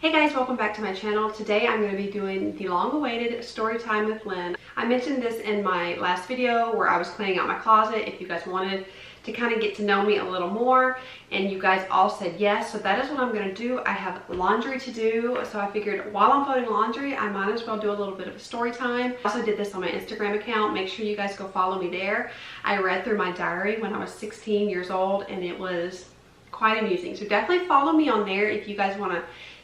Hey guys, welcome back to my channel. Today I'm going to be doing the long-awaited story time with Lynn. I mentioned this in my last video where I was cleaning out my closet if you guys wanted to kind of get to know me a little more, and you guys all said yes, so that is what I'm going to do. I have laundry to do, so I figured while I'm folding laundry I might as well do a little bit of a story time. I also did this on my Instagram account. Make sure you guys go follow me there. I read through my diary when I was 16 years old and it was quite amusing, so definitely follow me on there if you guys want to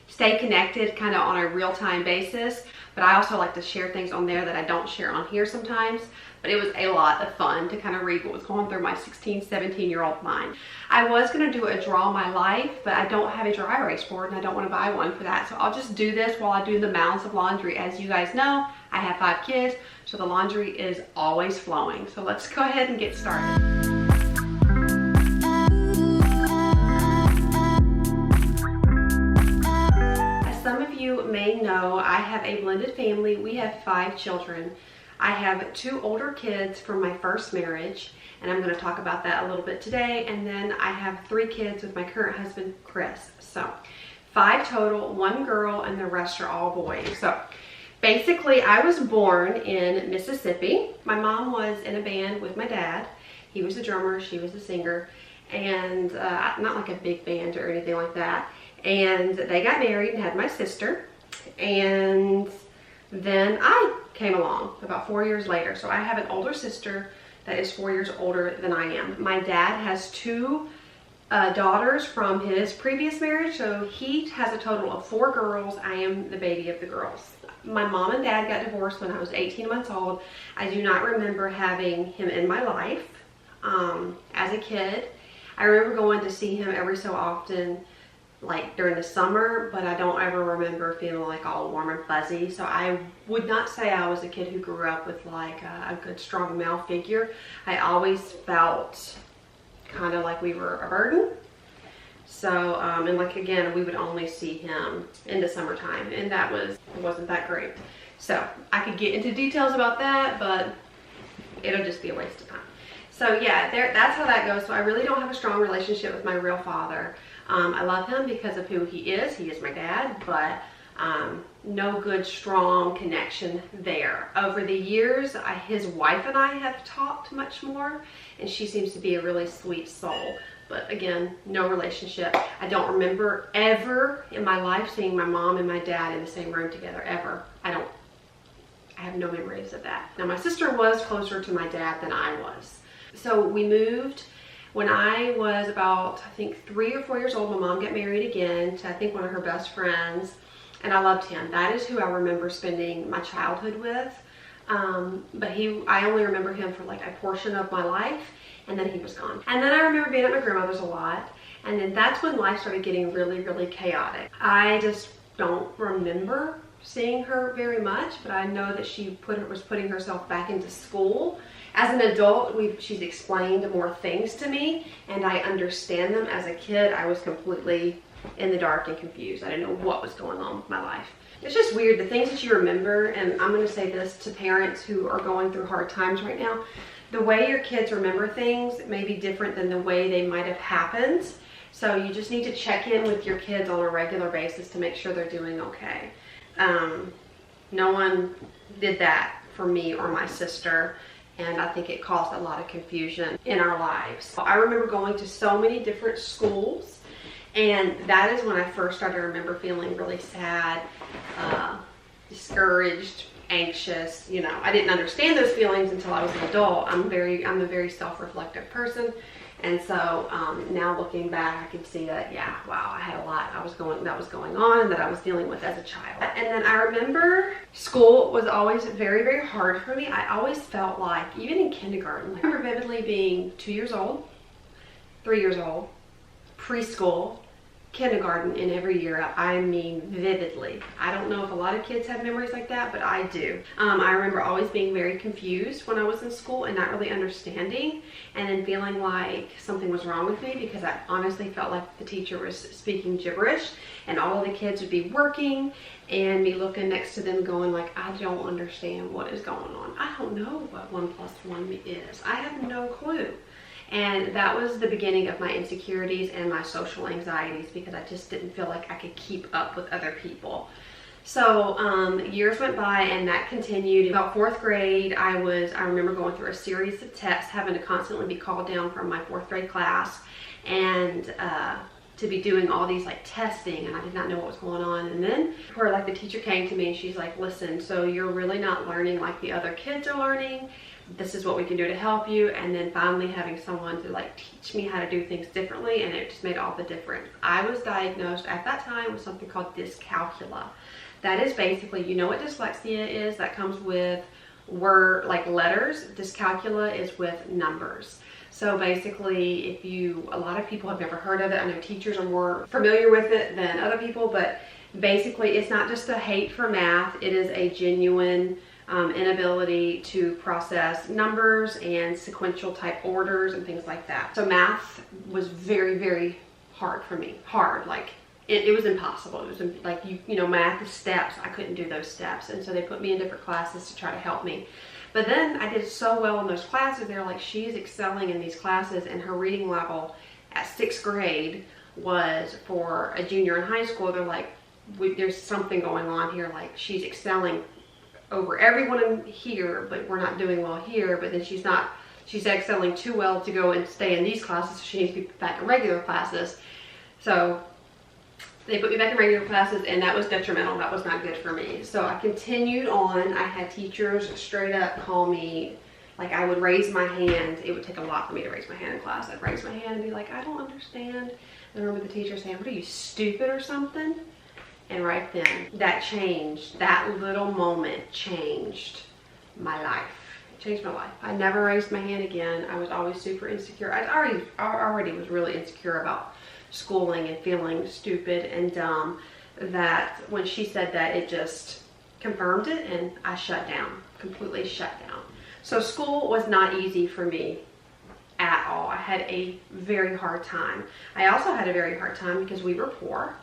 stay connected kind of on a real-time basis. But I also like to share things on there that I don't share on here sometimes. But it was a lot of fun to kind of read what was going through my 17-year-old mind. I was going to do a draw my life, but I don't have a dry erase board and I don't want to buy one for that, so I'll just do this while I do the mounds of laundry. As you guys know, I have 5 kids, so the laundry is always flowing. So let's go ahead and get started. Some of you may know I have a blended family. We have 5 children. I have 2 older kids from my first marriage, and I'm going to talk about that a little bit today. And then I have 3 kids with my current husband, Chris. So 5 total, 1 girl, and the rest are all boys. So basically, I was born in Mississippi. My mom was in a band with my dad. He was a drummer, she was a singer, and not like a big band or anything like that. And they got married and had my sister, and then I came along about 4 years later. So I have an older sister that is 4 years older than I am. My dad has 2 daughters from his previous marriage, so he has a total of 4 girls. I am the baby of the girls. My mom and dad got divorced when I was 18 months old. I do not remember having him in my life as a kid. I remember going to see him every so often, like during the summer, but I don't ever remember feeling like all warm and fuzzy. So I would not say I was a kid who grew up with like a good strong male figure. I always felt kind of like we were a burden. So and like again, we would only see him in the summertime, and it wasn't that great. So I could get into details about that, but it'll just be a waste of time. So yeah, that's how that goes. So I really don't have a strong relationship with my real father. I love him because of who he is. He is my dad, but no good, strong connection there. Over the years, his wife and I have talked much more, and she seems to be a really sweet soul. But again, no relationship. I don't remember ever in my life seeing my mom and my dad in the same room together, ever. I have no memories of that. Now, my sister was closer to my dad than I was. So we moved when I was about, I think, 3 or 4 years old. My mom got married again to, I think, one of her best friends, and I loved him. That is who I remember spending my childhood with. But I only remember him for like a portion of my life, and then he was gone. And then I remember being at my grandmother's a lot, and then that's when life started getting really, really chaotic. I just don't remember seeing her very much, but I know that she was putting herself back into school. As an adult, she's explained more things to me, and I understand them. As a kid, I was completely in the dark and confused. I didn't know what was going on with my life. It's just weird, the things that you remember, and I'm going to say this to parents who are going through hard times right now. The way your kids remember things may be different than the way they might have happened. So you just need to check in with your kids on a regular basis to make sure they're doing okay. No one did that for me or my sister, and I think it caused a lot of confusion in our lives. I remember going to so many different schools, and that is when I first started to remember feeling really sad, discouraged, anxious. You know, I didn't understand those feelings until I was an adult. I'm a very self-reflective person, and so now looking back, I can see that, yeah, wow, I had a lot that was going on and that I was dealing with as a child. And then I remember school was always very, very hard for me. I always felt like, even in kindergarten, I remember vividly being 2 years old, 3 years old, preschool, kindergarten, in every year. I mean vividly. I don't know if a lot of kids have memories like that, but I do. I remember always being very confused when I was in school and not really understanding, and then feeling like something was wrong with me because I honestly felt like the teacher was speaking gibberish, and all of the kids would be working and me looking next to them going like, I don't understand what is going on. I don't know what 1 + 1 is. I have no clue. And that was the beginning of my insecurities and my social anxieties, because I just didn't feel like I could keep up with other people. So years went by and that continued. About 4th grade, I remember going through a series of tests, having to constantly be called down from my 4th grade class, and to be doing all these like testing, and I did not know what was going on. And then where like the teacher came to me and she's like, listen, so you're really not learning like the other kids are learning. This is what we can do to help you. And then finally having someone to like teach me how to do things differently, and it just made all the difference. I was diagnosed at that time with something called dyscalculia. That is basically, you know what dyslexia is? That comes with word like letters. Dyscalculia is with numbers. So basically, a lot of people have never heard of it. I know teachers are more familiar with it than other people, but basically it's not just a hate for math. It is a genuine inability to process numbers and sequential type orders and things like that. So math was very, very hard for me. Hard, like it was impossible. It was like, you know, math is steps. I couldn't do those steps. And so they put me in different classes to try to help me. But then I did so well in those classes. They're like, she's excelling in these classes, and her reading level at 6th grade was for a junior in high school. They're like, there's something going on here. Like, she's excelling over everyone in here, but we're not doing well here. But then she's excelling too well to go and stay in these classes. So she needs to be back in regular classes. So they put me back in regular classes, and that was detrimental. That was not good for me. So I continued on. I had teachers straight up call me, like I would raise my hand. It would take a lot for me to raise my hand in class. I'd raise my hand and be like, I don't understand. And I remember the teacher saying, what are you, stupid or something? And right then, that changed. That little moment changed my life. It changed my life. I never raised my hand again. I was always super insecure. I already was really insecure about schooling and feeling stupid and dumb, that when she said that, it just confirmed it, and I shut down, completely shut down. So school was not easy for me at all. I had a very hard time. I also had a very hard time because we were poor.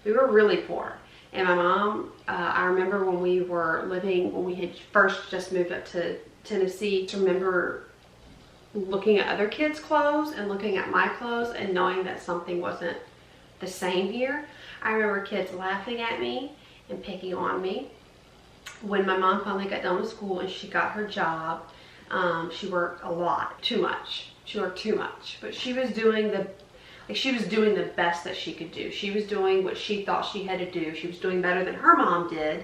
We were really poor. And my mom, I remember when we had first just moved up to Tennessee, to remember looking at other kids' clothes and looking at my clothes and knowing that something wasn't the same here. I remember kids laughing at me and picking on me. When my mom finally got done with school and she got her job, she worked a lot, too much. She worked too much, but she was doing the best that she could do. She was doing what she thought she had to do. She was doing better than her mom did.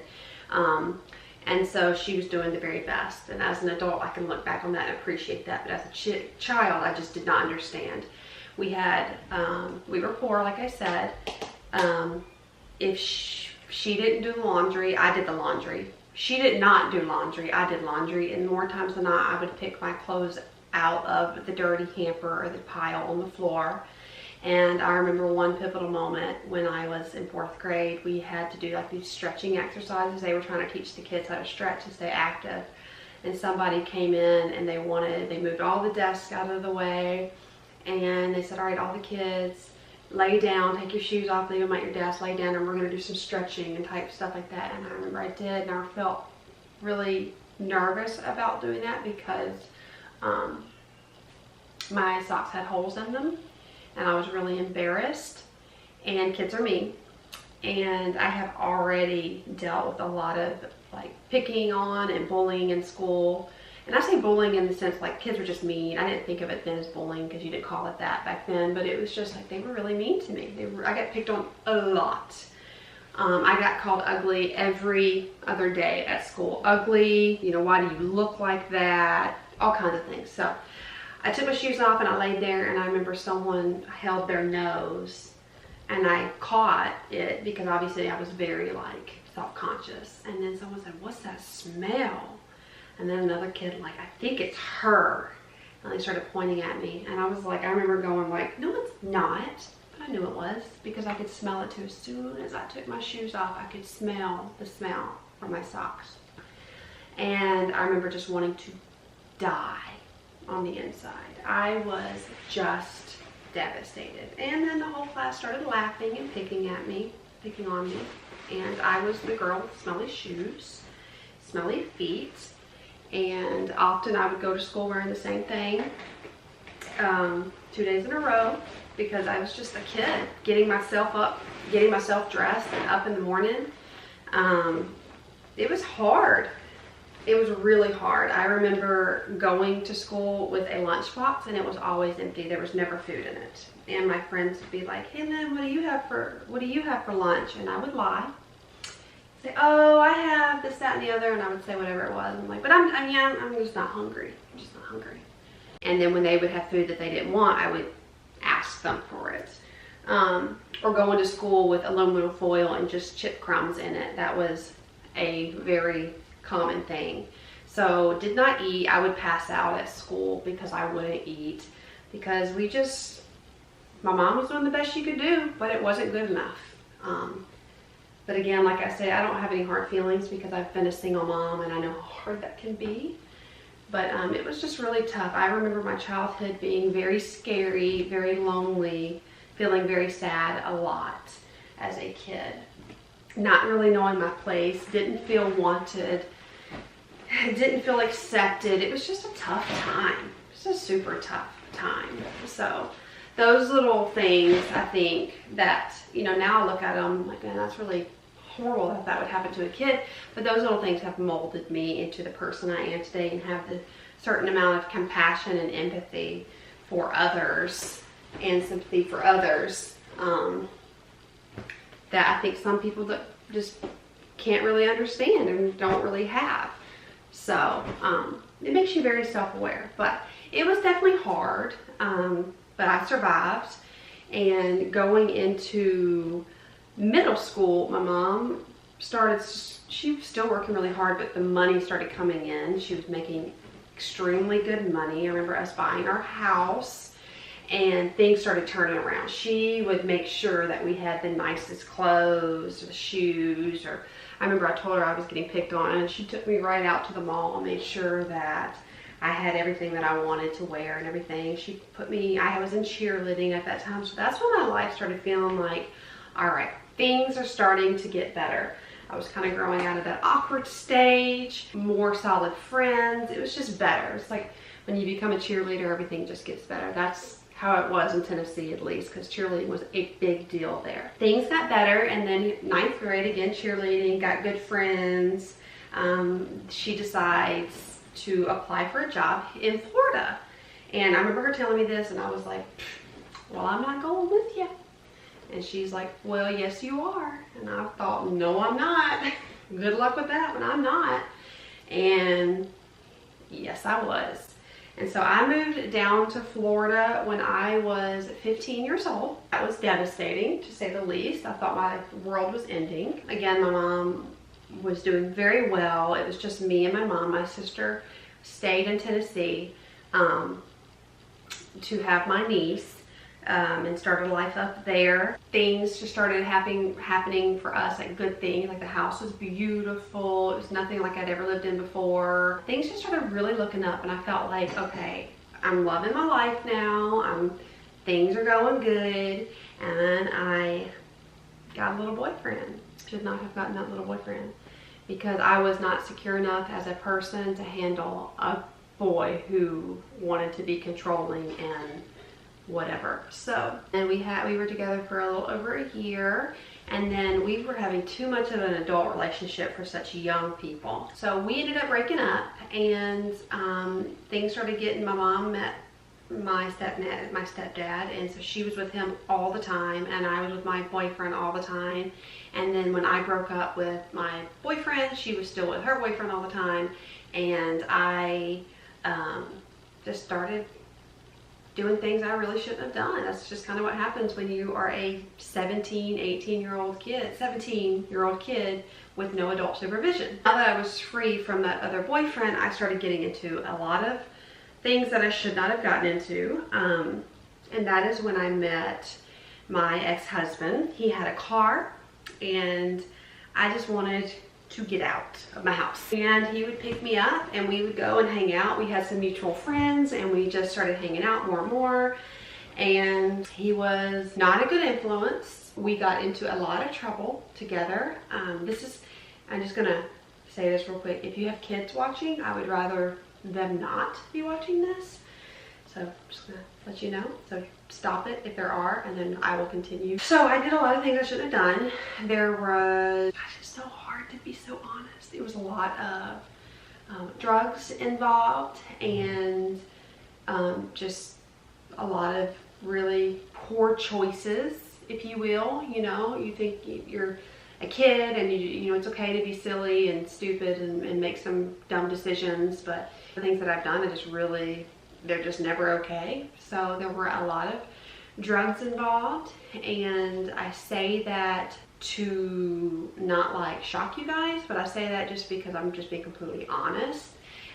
And so she was doing the very best. And as an adult, I can look back on that and appreciate that. But as a child, I just did not understand. We were poor, like I said. If she didn't do laundry, I did the laundry. She did not do laundry, I did laundry. And more times than not, I would pick my clothes out of the dirty hamper or the pile on the floor. And I remember one pivotal moment when I was in 4th grade. We had to do like these stretching exercises. They were trying to teach the kids how to stretch and stay active. And somebody came in and they moved all the desks out of the way. And they said, all right, all the kids, lay down, take your shoes off, leave them at your desk, lay down, and we're going to do some stretching and type stuff like that. And I remember I did, and I felt really nervous about doing that because my socks had holes in them. And I was really embarrassed, and kids are mean, and I have already dealt with a lot of like picking on and bullying in school. And I say bullying in the sense like kids were just mean. I didn't think of it then as bullying because you didn't call it that back then, but it was just like they were really mean to me. I got picked on a lot. I got called ugly every other day at school. Ugly, you know, why do you look like that? All kinds of things. So I took my shoes off and I laid there, and I remember someone held their nose, and I caught it because obviously I was very like self-conscious. And then someone said, what's that smell? And then another kid like, I think it's her. And they started pointing at me, and I was like, I remember going like, no, it's not. But I knew it was because I could smell it too. As soon as I took my shoes off, I could smell the smell from my socks. And I remember just wanting to die on the inside. I was just devastated. And then the whole class started laughing and picking on me. And I was the girl with smelly shoes, smelly feet. And often I would go to school wearing the same thing. 2 days in a row because I was just a kid getting myself up, getting myself dressed and up in the morning. It was hard. It was really hard. I remember going to school with a lunchbox and it was always empty. There was never food in it. And my friends would be like, "Hey Lynn, what do you have for lunch?" And I would lie. Say, "Oh, I have this, that, and the other," and I would say whatever it was. I'm like, "But I'm just not hungry. I'm just not hungry." And then when they would have food that they didn't want, I would ask them for it. Or going to school with aluminum foil and just chip crumbs in it. That was a very common thing. So did not eat. I would pass out at school because I wouldn't eat, because my mom was doing the best she could do, but it wasn't good enough. But again, like I said, I don't have any hard feelings because I've been a single mom and I know how hard that can be. But it was just really tough. I remember my childhood being very scary, very lonely, feeling very sad a lot as a kid. Not really knowing my place, didn't feel wanted, didn't feel accepted. It was just a tough time. It was a super tough time. So those little things, I think that, now I look at them like, man, that's really horrible that that would happen to a kid. But those little things have molded me into the person I am today and have the certain amount of compassion and empathy for others and sympathy for others that I think some people that just can't really understand and don't really have. So it makes you very self-aware. But it was definitely hard, but I survived. And going into middle school, my mom she was still working really hard, but the money started coming in. She was making extremely good money. I remember us buying our house and things started turning around. She would make sure that we had the nicest clothes or the shoes, or I remember I told her I was getting picked on and she took me right out to the mall and made sure that I had everything that I wanted to wear and everything. She put me, I was in cheerleading at that time, so that's when my life started feeling like, all right, things are starting to get better. I was kind of growing out of that awkward stage, more solid friends. It was just better. It's like when you become a cheerleader, everything just gets better. That's how it was in Tennessee, at least, because cheerleading was a big deal there. Things got better, and then 9th grade, again, cheerleading, got good friends. She decides to apply for a job in Florida. And I remember her telling me this, and I was like, well, I'm not going with you. And she's like, well, yes, you are. And I thought, no, I'm not. Good luck with that one. I'm not. And yes, I was. And so I moved down to Florida when I was 15 years old. That was devastating, to say the least. I thought my world was ending. Again, my mom was doing very well. It was just me and my mom. My sister stayed in Tennessee to have my niece. And started life up there. Things just started happening for us, like good things. Like the house was beautiful. It was nothing like I'd ever lived in before. Things just started really looking up, and I felt like, okay, I'm loving my life now. Things are going good, and I got a little boyfriend. Should not have gotten that little boyfriend because I was not secure enough as a person to handle a boy who wanted to be controlling and whatever. So, and we were together for a little over a year, and then we were having too much of an adult relationship for such young people. So we ended up breaking up, and things started getting, my mom met my stepdad, and so she was with him all the time, and I was with my boyfriend all the time. And then when I broke up with my boyfriend, she was still with her boyfriend all the time, and I just started doing things I really shouldn't have done. That's just kind of what happens when you are a 18-year-old kid with no adult supervision. Now that I was free from that other boyfriend, I started getting into a lot of things that I should not have gotten into. And that is when I met my ex-husband. He had a car, and I just wanted to get out of my house. And he would pick me up and we would go and hang out. We had some mutual friends and we just started hanging out more and more. And he was not a good influence. We got into a lot of trouble together. I'm just gonna say this real quick. If you have kids watching, I would rather them not be watching this. So I'm just gonna let you know. So stop it if there are, and then I will continue. So I did a lot of things I shouldn't have done. There was, gosh, it's so hard to be so honest. There was a lot of drugs involved, and just a lot of really poor choices, if you will. You know, you think you're a kid and you know it's okay to be silly and stupid and make some dumb decisions, but the things that I've done are just really, they're just never okay. So there were a lot of drugs involved, and I say that to not like shock you guys, but I say that just because I'm just being completely honest.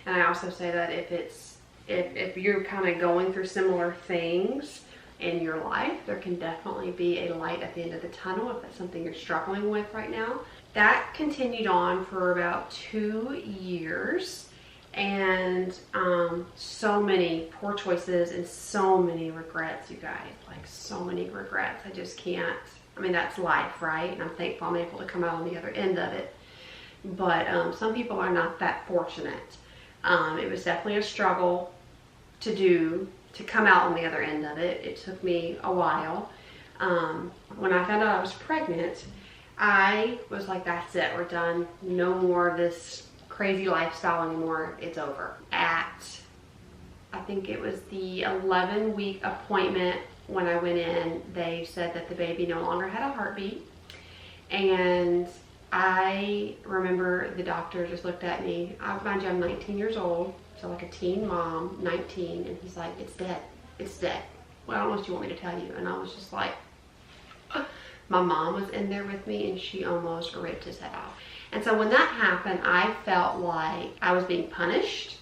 And I also say that if you're kind of going through similar things in your life, there can definitely be a light at the end of the tunnel if that's something you're struggling with right now. That continued on for about 2 years, and so many poor choices and so many regrets, you guys, like so many regrets. I just can't, I mean, that's life, right? And I'm thankful I'm able to come out on the other end of it, but some people are not that fortunate. It was definitely a struggle to come out on the other end of it. It took me a while. When I found out I was pregnant, I was like, that's it, we're done. No more of this crazy lifestyle anymore. It's over. I think it was the 11-week appointment when I went in, they said that the baby no longer had a heartbeat. And I remember the doctor just looked at me. Mind you, I'm 19 years old, so like a teen mom, 19, and he's like, it's dead. It's dead. Well, I don't know what you want me to tell you. And I was just like, my mom was in there with me, and she almost ripped his head off. And so when that happened, I felt like I was being punished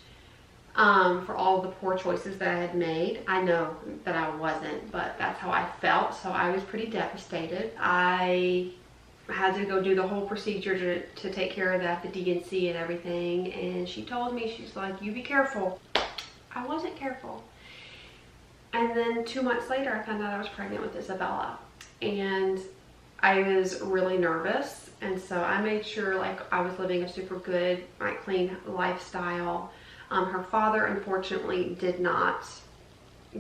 for all the poor choices that I had made. I know that I wasn't, but that's how I felt. So I was pretty devastated. I had to go do the whole procedure to take care of that, the D&C and everything. And she told me, she's like, you be careful. I wasn't careful. And then 2 months later, I found out I was pregnant with Isabella. And I was really nervous. And so I made sure like I was living a super good, like clean lifestyle. Her father, unfortunately, did not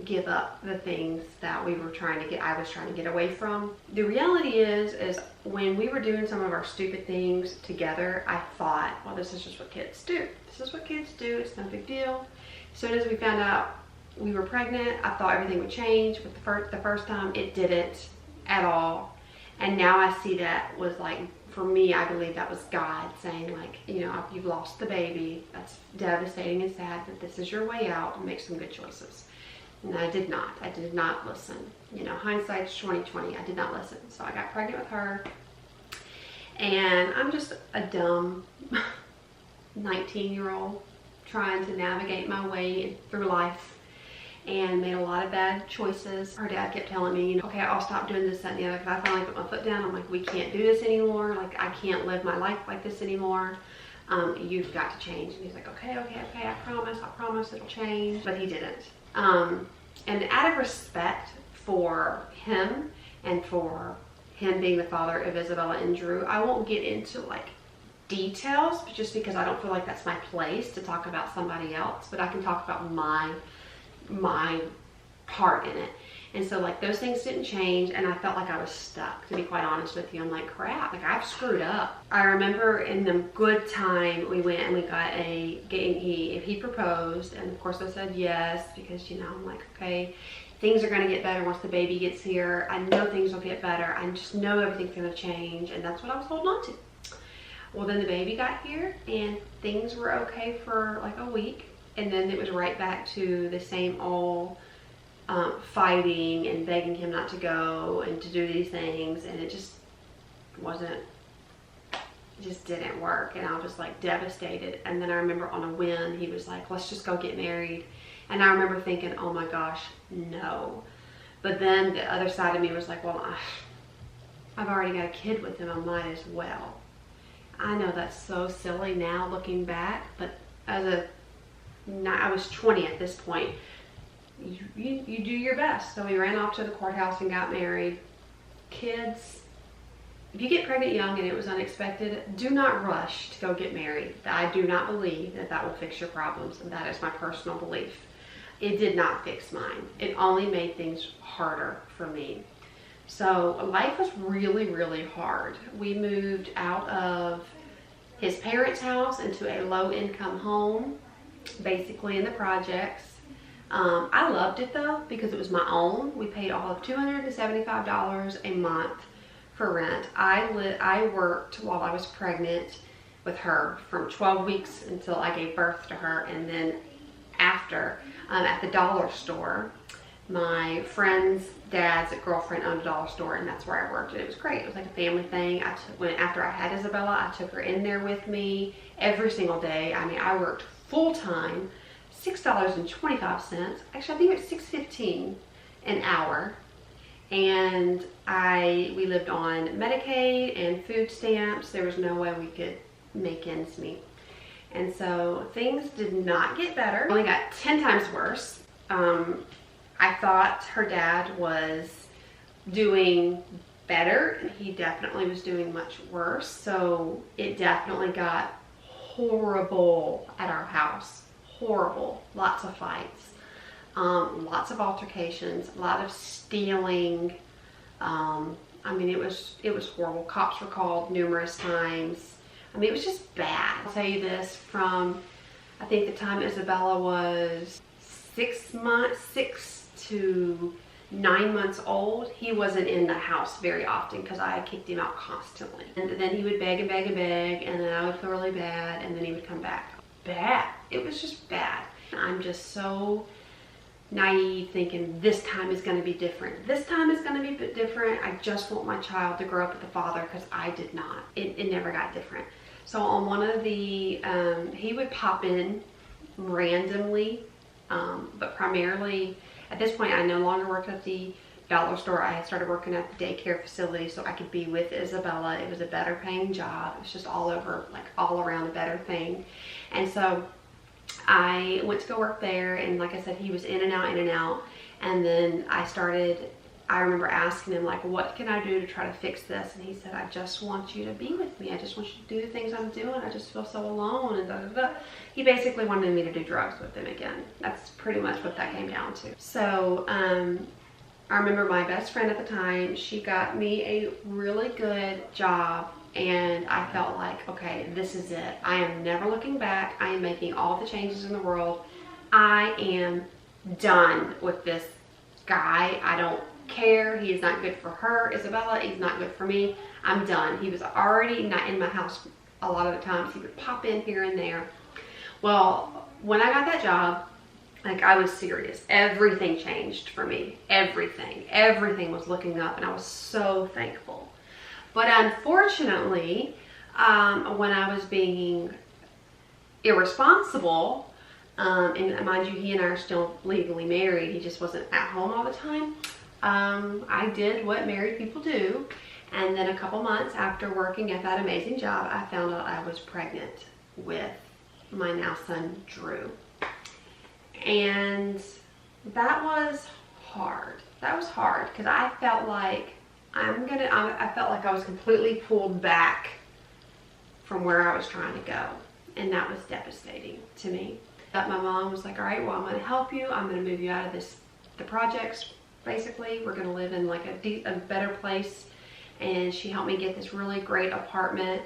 give up the things that I was trying to get away from. The reality is when we were doing some of our stupid things together, I thought, well, this is just what kids do. This is what kids do. It's no big deal. As soon as we found out we were pregnant, I thought everything would change. But the first time, it didn't at all. And now I see that was like, for me, I believe that was God saying like, you know, you've lost the baby. That's devastating and sad, but this is your way out, and make some good choices. And I did not listen. You know, hindsight's 20/20. I did not listen. So I got pregnant with her, and I'm just a dumb 19-year-old trying to navigate my way through life, and made a lot of bad choices. Her dad kept telling me, you know, okay, I'll stop doing this, that, and the other. Because I finally put my foot down. I'm like, we can't do this anymore. Like, I can't live my life like this anymore. You've got to change. And he's like, okay, I promise it'll change. But he didn't. And out of respect for him and for him being the father of Isabella and Drew, I won't get into like details, just because I don't feel like that's my place to talk about somebody else. But I can talk about my part in it. And so like those things didn't change, and I felt like I was stuck, to be quite honest with you. I'm like, crap, like I've screwed up. I remember in the good time we went and we got he proposed, and of course I said yes, because you know, I'm like, okay, things are going to get better once the baby gets here. I know things will get better. I just know everything's going to change, and that's what I was holding on to. Well, then the baby got here, and things were okay for like a week, and then it was right back to the same old fighting and begging him not to go and to do these things, and it just didn't work, and I was just like devastated. And then I remember on a whim, he was like, let's just go get married. And I remember thinking, oh my gosh, no. But then the other side of me was like, well, I've already got a kid with him, I might as well. I know that's so silly now looking back, but I was 20 at this point. You do your best. So we ran off to the courthouse and got married. Kids, if you get pregnant young and it was unexpected, do not rush to go get married. I do not believe that will fix your problems, and that is my personal belief. it did not fix mine. It only made things harder for me. So life was really, really hard. We moved out of his parents' house into a low-income home, basically in the projects. I loved it though because it was my own. We paid all of $275 a month for rent. I worked while I was pregnant with her from 12 weeks until I gave birth to her, and then after at the dollar store. My friend's dad's girlfriend owned a dollar store, and that's where I worked, and it was great. It was like a family thing. After I had Isabella, I took her in there with me every single day. I mean, I worked full time, $6.25. Actually, I think it was $6.15 an hour. And we lived on Medicaid and food stamps. There was no way we could make ends meet. And so things did not get better. Only got 10 times worse. I thought her dad was doing better, and he definitely was doing much worse. So it definitely got horrible at our house. Horrible. Lots of fights. Lots of altercations, a lot of stealing. I mean, it was horrible. Cops were called numerous times. I mean, it was just bad. I'll tell you this, from I think the time Isabella was 6 to 9 months old, he wasn't in the house very often because I kicked him out constantly. And then he would beg and beg and beg, and then I would feel really bad, and then he would come back. Bad. It was just bad. I'm just so naive, thinking this time is going to be different. This time is going to be different. I just want my child to grow up with a father, because I did not. It never got different. So on one of the, he would pop in randomly, but primarily, at this point, I no longer worked at the dollar store. I had started working at the daycare facility so I could be with Isabella. It was a better paying job. It was just all over, like all around a better thing. And so I went to go work there, and like I said, he was in and out. And then I remember asking him, like, what can I do to try to fix this? And he said, I just want you to be with me. I just want you to do the things I'm doing. I just feel so alone, and da da da. He basically wanted me to do drugs with him again. That's pretty much what that came down to. So I remember my best friend at the time, she got me a really good job, and I felt like, okay, this is it. I am never looking back. I am making all the changes in the world. I am done with this guy. I don't care. He is not good for her, Isabella. He's not good for me. I'm done. He was already not in my house a lot of the times. He would pop in here and there. Well, when I got that job, like, I was serious. Everything changed for me. Everything was looking up, and I was so thankful. But unfortunately, when I was being irresponsible, and mind you, he and I are still legally married. He just wasn't at home all the time. I did what married people do, and then a couple months after working at that amazing job, I found out I was pregnant with my now son, Drew. And that was hard. That was hard because I felt like I felt like I was completely pulled back from where I was trying to go, and that was devastating to me. But my mom was like, all right, well, I'm going to help you. I'm going to move you out of the projects. Basically, we're going to live in like a better place. And she helped me get this really great apartment.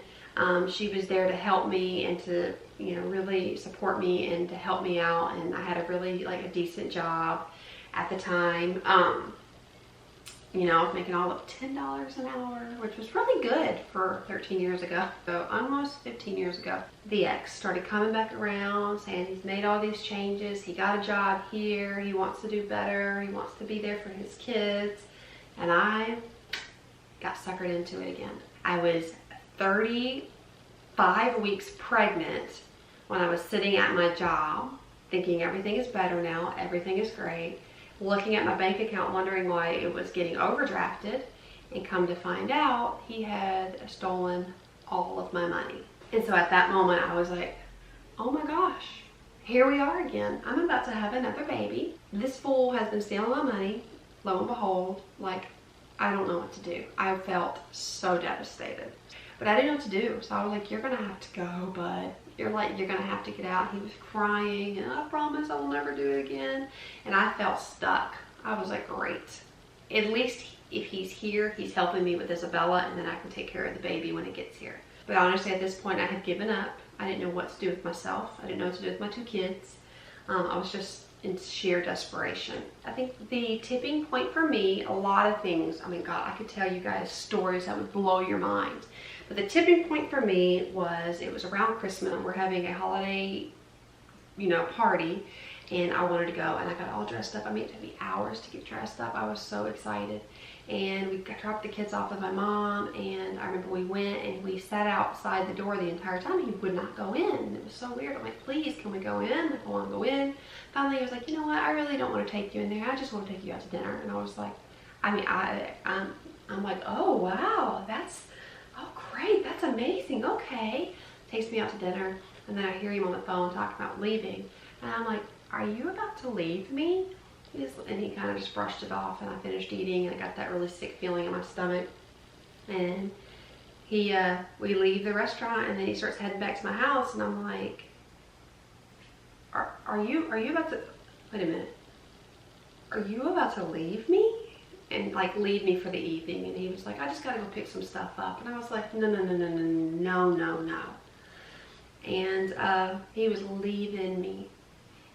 She was there to help me and to, you know, really support me and to help me out. And I had a really, like, a decent job at the time. You know, I was making all of $10 an hour, which was really good for 13 years ago. So almost 15 years ago. The ex started coming back around, saying he's made all these changes. He got a job here. He wants to do better. He wants to be there for his kids. And I got suckered into it again. I was 35 weeks pregnant when I was sitting at my job, thinking everything is better now, everything is great, looking at my bank account wondering why it was getting overdrafted, and come to find out he had stolen all of my money. And so at that moment I was like, oh my gosh, here we are again. I'm about to have another baby. This fool has been stealing my money. Lo and behold, like, I don't know what to do. I felt so devastated. But I didn't know what to do. So I was like, you're gonna have to go, bud. You're gonna have to get out. He was crying, and I promise I will never do it again. And I felt stuck. I was like, great. At least if he's here, he's helping me with Isabella, and then I can take care of the baby when it gets here. But honestly, at this point, I had given up. I didn't know what to do with myself. I didn't know what to do with my 2 kids. I was just in sheer desperation. I think the tipping point for me, a lot of things, I mean, God, I could tell you guys stories that would blow your mind. But the tipping point for me was, it was around Christmas. We're having a holiday, party, and I wanted to go, and I got all dressed up. I mean, it took me hours to get dressed up. I was so excited. And we dropped the kids off with my mom, and I remember we went and we sat outside the door the entire time. He would not go in, and it was so weird. I'm like, please, can we go in? I want to go in. Finally, he was like, you know what? I really don't want to take you in there. I just want to take you out to dinner. And I was like, I'm like, oh wow, oh great, that's amazing. Okay, takes me out to dinner, and then I hear him on the phone talking about leaving, and I'm like, are you about to leave me? And he kind of just brushed it off, and I finished eating, and I got that really sick feeling in my stomach. And we leave the restaurant, and then he starts heading back to my house, and I'm like, are you about to, wait a minute, are you about to leave me? And like leave me for the evening? And he was like, I just gotta go pick some stuff up. And I was like, no. And he was leaving me.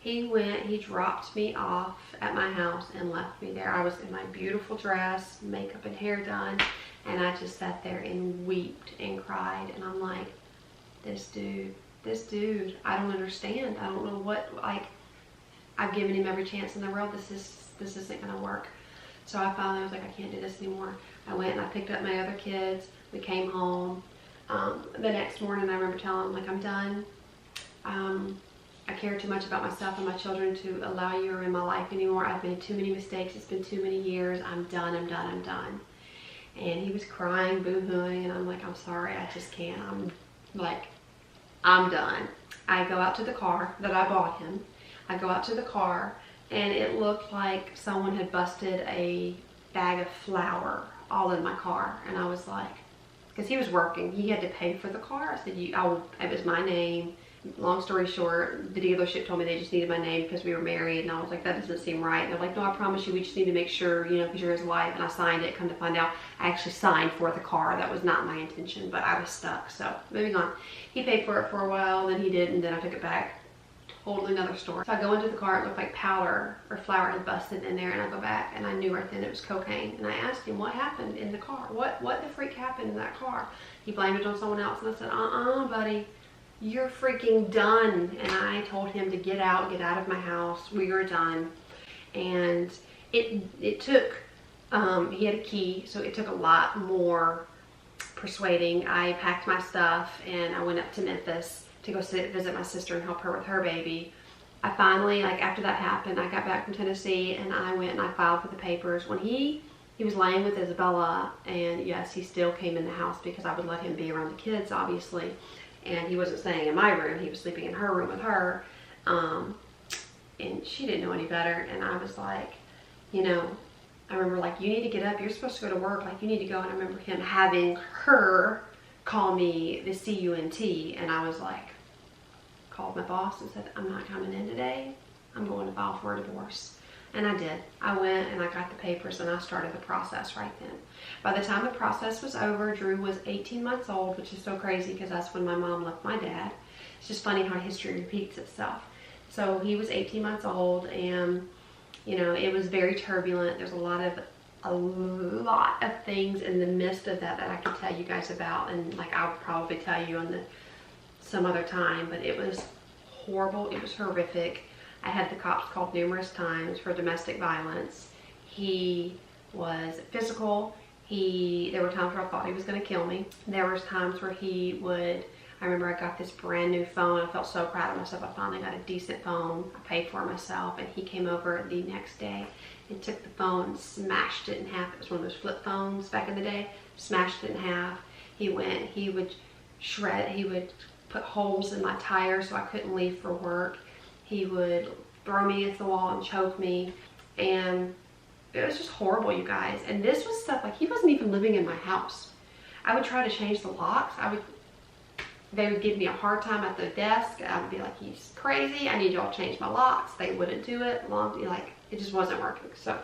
He dropped me off at my house and left me there. I was in my beautiful dress, makeup and hair done, and I just sat there and wept and cried. And I'm like, this dude, I don't understand. I don't know what, like, I've given him every chance in the world. This isn't gonna work. So I finally was like, I can't do this anymore. I went and I picked up my other kids. We came home. The next morning I remember telling him, like, I'm done. I care too much about myself and my children to allow you in my life anymore. I've made too many mistakes. It's been too many years. I'm done. And he was crying, boo-hooing, and I'm like, I'm sorry, I just can't. I'm done. I go out to the car that I bought him. I go out to the car, and it looked like someone had busted a bag of flour all in my car. And I was like, because he was working, he had to pay for the car. I said, it was my name. Long story short, the dealership told me they just needed my name because we were married, and I was like, that doesn't seem right. And they're like, no, I promise you, we just need to make sure, because you're his wife. And I signed it. Come to find out, I actually signed for the car. That was not my intention, but I was stuck. So moving on. He paid for it for a while, then he didn't, then I took it back. Totally another story. So I go into the car, it looked like powder or flour had busted in there, and I go back, and I knew right then it was cocaine. And I asked him, what happened in the car? What the freak happened in that car? He blamed it on someone else, and I said, buddy, you're freaking done. And I told him to get out of my house. We were done. And it took, he had a key, so it took a lot more persuading. I packed my stuff and I went up to Memphis to go visit my sister and help her with her baby. I finally, like, after that happened, I got back from Tennessee and I went and I filed for the papers. When he was laying with Isabella, and yes, he still came in the house because I would let him be around the kids, obviously. And he wasn't staying in my room, he was sleeping in her room with her. And she didn't know any better. And I was like, I remember, like, you need to get up, you're supposed to go to work, like, you need to go. And I remember him having her call me the CUNT, and I was like, called my boss and said, I'm not coming in today, I'm going to file for a divorce. And I did. I went and I got the papers and I started the process right then. By the time the process was over, Drew was 18 months old, which is so crazy because that's when my mom left my dad. It's just funny how history repeats itself. So he was 18 months old, and it was very turbulent. There's a lot of things in the midst of that I could tell you guys about, and like I'll probably tell you on some other time. But it was horrible. It was horrific. I had the cops called numerous times for domestic violence. He was physical. There were times where I thought he was going to kill me. There was times where I remember I got this brand new phone. I felt so proud of myself. I finally got a decent phone. I paid for it myself, and he came over the next day and took the phone and smashed it in half. It was one of those flip phones back in the day. Smashed it in half. He would shred, he would put holes in my tires so I couldn't leave for work. He would throw me against the wall and choke me. And it was just horrible, you guys. And this was stuff, like, he wasn't even living in my house. I would try to change the locks. They would give me a hard time at the desk. I would be like, he's crazy. I need y'all to change my locks. They wouldn't do it. It just wasn't working. So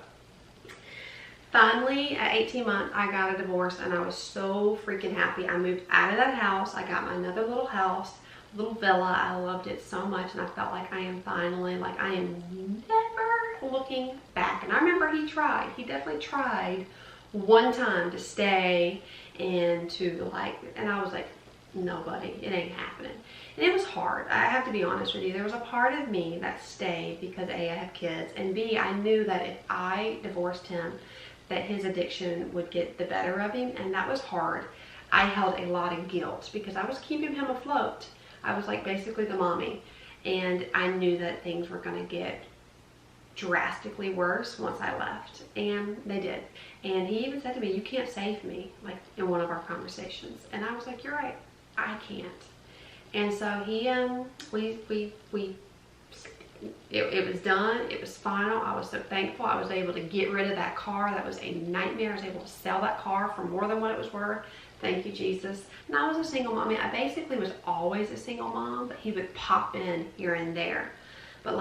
finally, at 18 months, I got a divorce, and I was so freaking happy. I moved out of that house. I got another little house, little villa. I loved it so much, and I felt like I am finally, like I am never looking back. And I remember he tried. He definitely tried one time to stay and to and I was like, no, buddy, it ain't happening. And it was hard. I have to be honest with you. There was a part of me that stayed because A, I have kids, and B, I knew that if I divorced him, that his addiction would get the better of him, and that was hard. I held a lot of guilt because I was keeping him afloat. I was like basically the mommy, and I knew that things were going to get drastically worse once I left, and they did. And he even said to me, you can't save me, like in one of our conversations. And I was like, you're right, I can't. And so he it was done. It was final. I was so thankful. I was able to get rid of that car. That was a nightmare. I was able to sell that car for more than what it was worth. Thank you, Jesus. And I was a single mom. I mean, I basically was always a single mom, but he would pop in here and there. But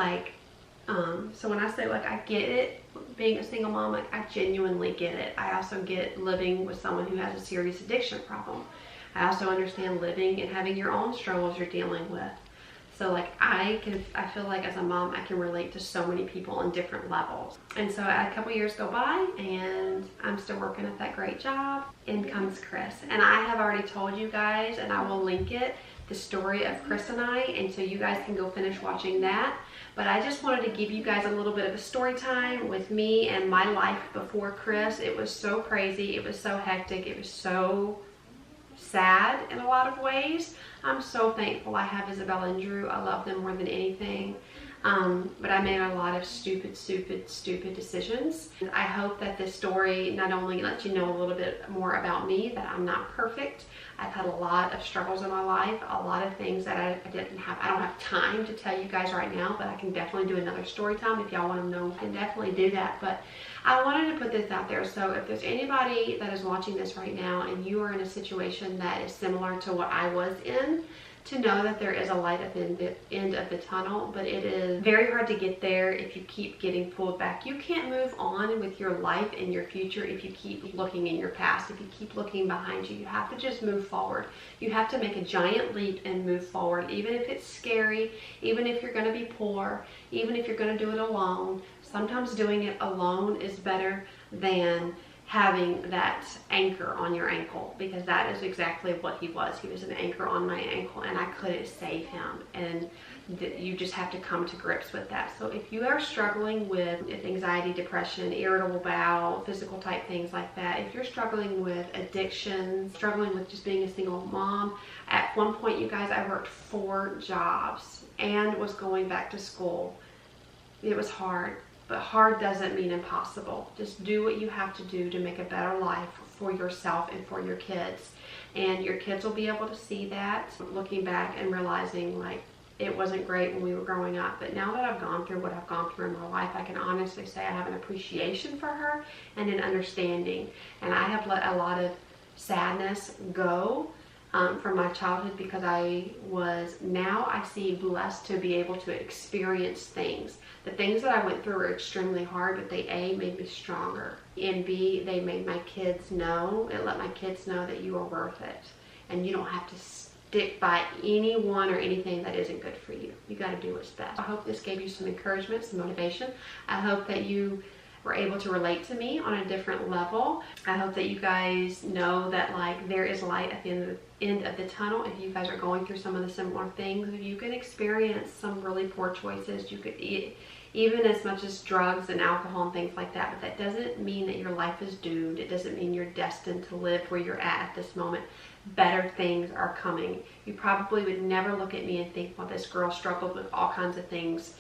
so when I say I get it, being a single mom, I genuinely get it. I also get living with someone who has a serious addiction problem. I also understand living and having your own struggles you're dealing with. So I feel like as a mom, I can relate to so many people on different levels. And so a couple years go by, and I'm still working at that great job. In comes Chris. And I have already told you guys, and I will link it, the story of Chris and I, and so you guys can go finish watching that. But I just wanted to give you guys a little bit of a story time with me and my life before Chris. It was so crazy. It was so hectic. It was so sad in a lot of ways. I'm so thankful I have Isabel and Drew. I love them more than anything. But I made a lot of stupid decisions. I hope that this story not only lets you know a little bit more about me, that I'm not perfect. I've had a lot of struggles in my life, a lot of things that I don't have time to tell you guys right now, but I can definitely do another story time. If y'all want to know, I can definitely do that. But I wanted to put this out there. So if there's anybody that is watching this right now and you are in a situation that is similar to what I was in, to know that there is a light at the end of the tunnel, but it is very hard to get there if you keep getting pulled back. You can't move on with your life and your future if you keep looking in your past, if you keep looking behind you. You have to just move forward. You have to make a giant leap and move forward, even if it's scary, even if you're going to be poor, even if you're going to do it alone. Sometimes doing it alone is better than having that anchor on your ankle, because that is exactly what he was. He was an anchor on my ankle, and I couldn't save him. And you just have to come to grips with that. So if you are struggling with anxiety, depression, irritable bowel, physical type things like that, if you're struggling with addiction, struggling with just being a single mom, at one point, you guys, I worked 4 jobs and was going back to school. It was hard. But hard doesn't mean impossible. Just do what you have to do to make a better life for yourself and for your kids. And your kids will be able to see that, looking back and realizing it wasn't great when we were growing up. But now that I've gone through what I've gone through in my life, I can honestly say I have an appreciation for her and an understanding. And I have let a lot of sadness go from my childhood, because now I see blessed to be able to experience things. The things that I went through were extremely hard, but they A, made me stronger, and B, they made my kids know, it let my kids know that you are worth it, and you don't have to stick by anyone or anything that isn't good for you. You got to do what's best. I hope this gave you some encouragement, some motivation. I hope that you were able to relate to me on a different level. I hope that you guys know that there is light at the end of the tunnel. If you guys are going through some of the similar things, if you can experience some really poor choices, you could eat even as much as drugs and alcohol and things like that, but that doesn't mean that your life is doomed. It doesn't mean you're destined to live where you're at this moment. Better things are coming. You probably would never look at me and think, well, this girl struggled with all kinds of things,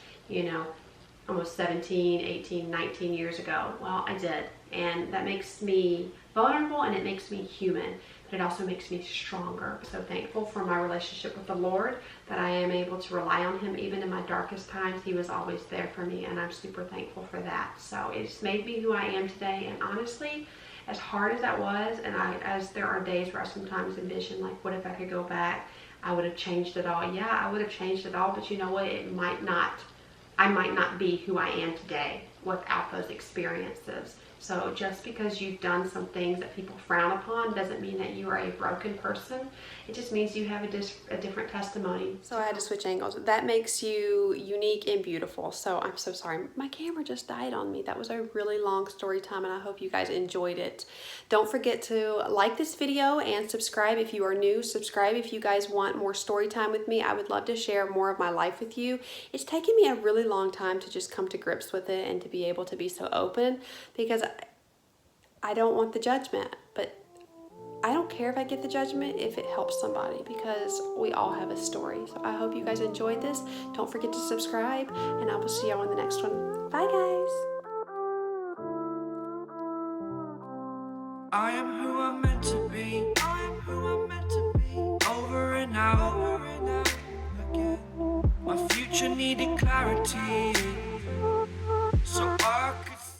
almost 17, 18, 19 years ago. Well, I did. And that makes me vulnerable, and it makes me human. But it also makes me stronger. I'm so thankful for my relationship with the Lord, that I am able to rely on him. Even in my darkest times, he was always there for me, and I'm super thankful for that. So it's made me who I am today. And honestly, as hard as that was, and as there are days where I sometimes envision, like, what if I could go back? I would have changed it all. Yeah, I would have changed it all, but you know what? I might not be who I am today without those experiences. So just because you've done some things that people frown upon doesn't mean that you are a broken person. It just means you have a different testimony. So I had to switch angles. That makes you unique and beautiful. So I'm so sorry. My camera just died on me. That was a really long story time, and I hope you guys enjoyed it. Don't forget to like this video and subscribe if you are new. Subscribe if you guys want more story time with me. I would love to share more of my life with you. It's taken me a really long time to just come to grips with it and to be able to be so open, because I don't want the judgment, but I don't care if I get the judgment if it helps somebody, because we all have a story. So I hope you guys enjoyed this. Don't forget to subscribe, and I will see y'all in the next one. Bye, guys. I am who I'm meant to be. I am who I'm meant to be. Over and out again. My future needed clarity, so I could